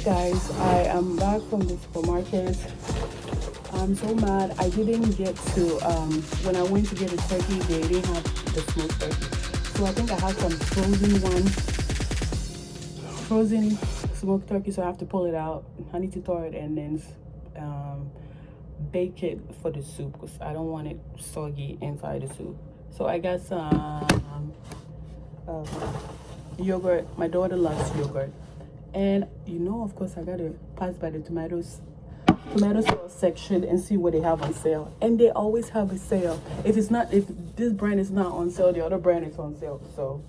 Guys, I am back from the supermarket. I'm so mad I didn't get to when I went to get the turkey, they didn't have the smoked turkey. So I think I have some frozen smoked turkey, so I have to pull it out. I need to thaw it and then bake it for the soup because I don't want it soggy inside the soup. So I got some yogurt. My daughter loves yogurt, and of course I gotta pass by the tomato sauce section and see what they have on sale. And they always have a sale. If this brand is not on sale, the other brand is on sale. So,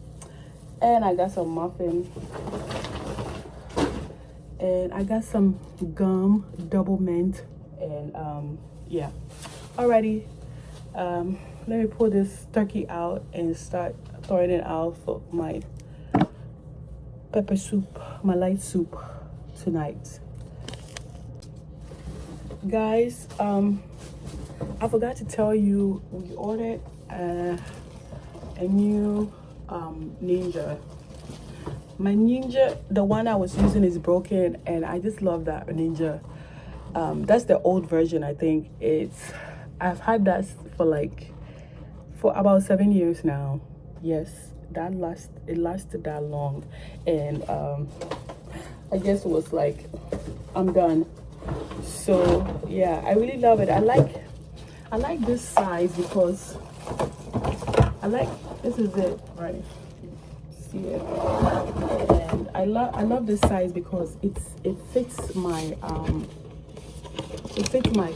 and I got some muffin, and I got some gum, double mint, and yeah. Alrighty, let me pull this turkey out and start throwing it out for my pepper soup, my light soup tonight. Guys, I forgot to tell you, we ordered a new Ninja. My Ninja, the one I was using, is broken, and I just love that Ninja. That's the old version. I think I've had that for about 7 years now. Yes, it lasted that long, and I guess it was like, I'm done. So yeah, I really love it. I like this size because this is it, right? See it? And I love this size because it fits my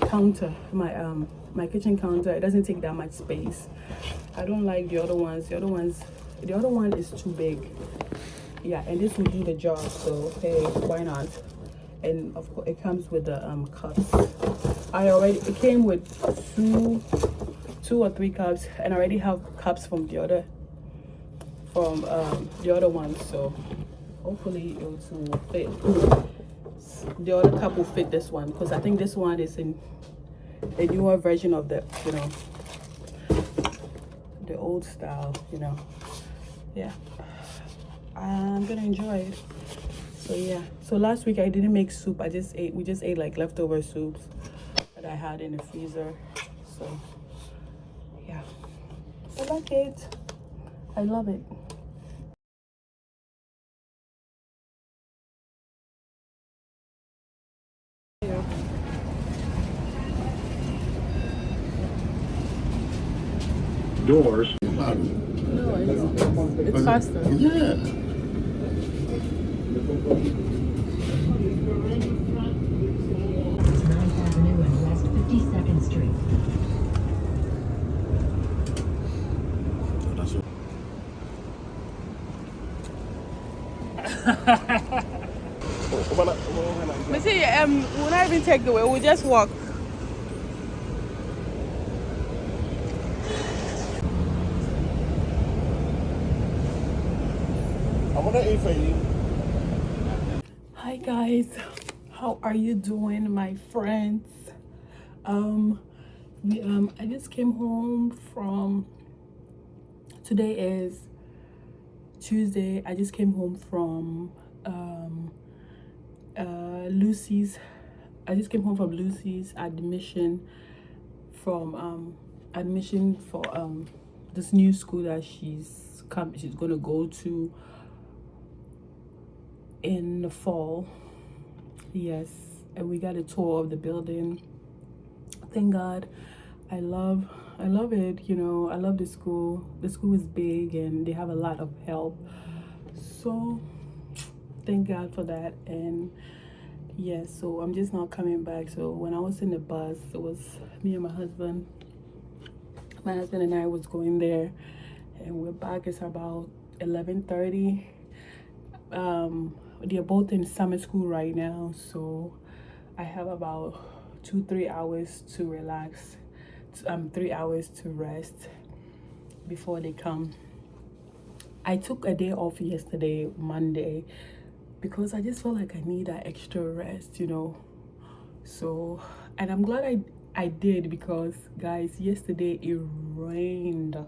counter, my kitchen counter. It doesn't take that much space. I don't like the other ones. The other one is too big. Yeah, and this will do the job. So hey, why not? And of course it comes with the cups. It came with two or three cups, and I already have cups from the other one. So hopefully it will fit. The other cup will fit this one, because I think this one is in a newer version of the old style. Yeah, I'm gonna enjoy it. So yeah, so last week I didn't make soup. We just ate like leftover soups that I had in the freezer. So yeah, I like it. I love it. Doors. No, it's faster. Yeah. But see, we'll not even take the way. We'll just walk. Hi guys, how are you doing, my friends? I just came home from. Today is Tuesday. I just came home from Lucy's. I just came home from Lucy's admission for this new school that she's gonna go to in the fall. Yes, and we got a tour of the building. Thank God. I love it. I love the school. The school is big and they have a lot of help, so thank God for that. And yes, so I'm just not coming back. So when I was in the bus, it was me and my husband and I was going there, and we're back. It's about 11:30. They're both in summer school right now, so I have about 2-3 hours to relax, 3 hours to rest before they come. I took a day off yesterday, Monday, because I just felt like I need that extra rest, So, and I'm glad I did, because guys, yesterday it rained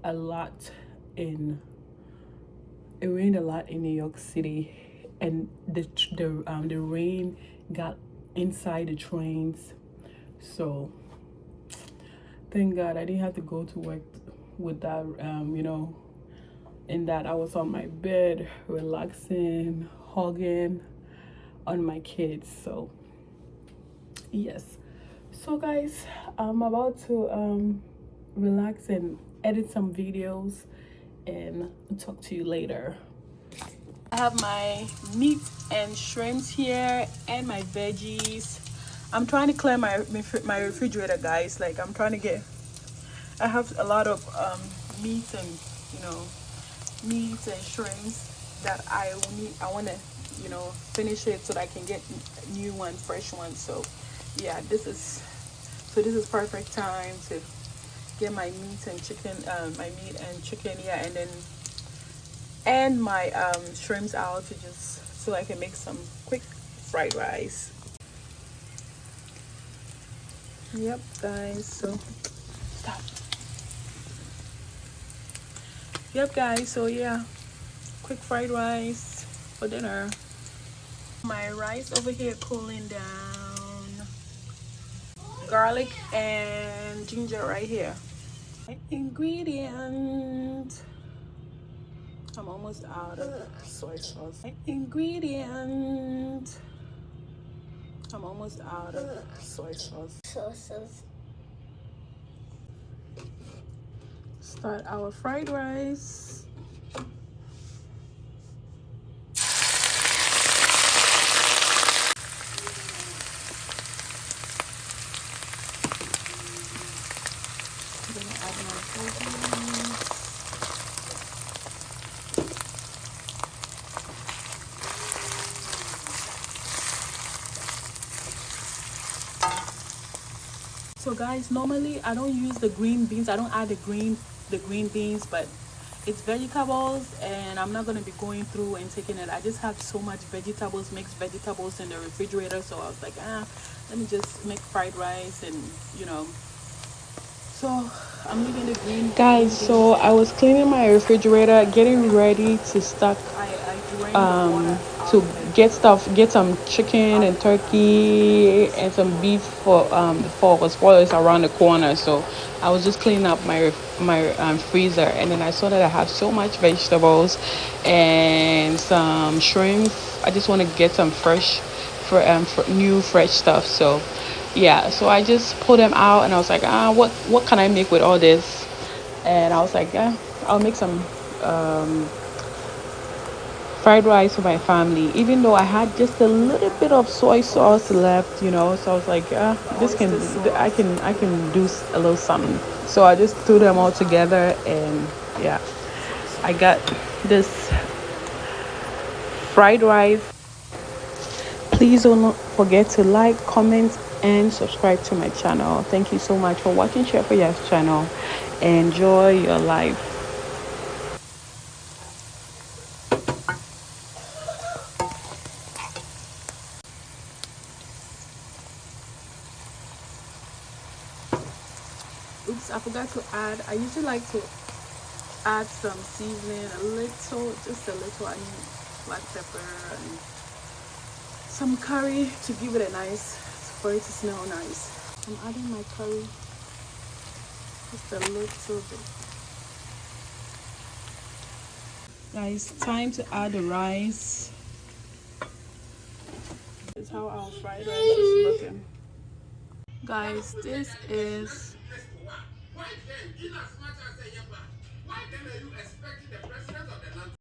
a lot in New York City, and the rain got inside the trains. So thank God I didn't have to go to work with that, in that I was on my bed relaxing, hugging on my kids. So yes. So guys, I'm about to relax and edit some videos and talk to you later. I have my meat and shrimps here and my veggies. I'm trying to clear my refrigerator, guys. Like I'm trying to get, I have a lot of meat and meat and shrimps that I need. I want to finish it so that I can get new one, fresh one. So yeah, this is perfect time to get my meat and chicken, yeah, and then my shrimps out to just so I can make some quick fried rice. Yep, guys. So stop. Yep, guys. So yeah, quick fried rice for dinner. My rice over here cooling down. Garlic and ginger right here. Ingredient. I'm almost out of soy sauce. Ingredient. I'm almost out of soy sauce. Start our fried rice. I'm gonna add my veggies. So guys, normally I don't use the green beans. I don't add the green beans, but it's vegetables and I'm not going to be going through and taking it. I just have so much vegetables, mixed vegetables in the refrigerator, so I was like, let me just make fried rice and so I'm leaving the green guys. So I was cleaning my refrigerator, getting ready to start to get some chicken and turkey and some beef for spoilers around the corner. So I was just cleaning up my freezer, and then I saw that I have so much vegetables and some shrimp. I just want to get some fresh for new fresh stuff. So yeah, so I just pulled them out and I was like, what can I make with all this? And I was like, I'll make some fried rice for my family, even though I had just a little bit of soy sauce left, so I was like, I can do a little something. So I just threw them all together, and yeah, I got this fried rice. Please don't forget to like, comment, and subscribe to my channel. Thank you so much for watching Chef Oya's channel. Enjoy your life. Oops, I forgot to add. I usually like to add some seasoning, just a little. I need black pepper and some curry to give it for it to smell nice. I'm adding my curry, just a little bit. Guys, time to add the rice. This is how our fried rice is looking. Guys, this is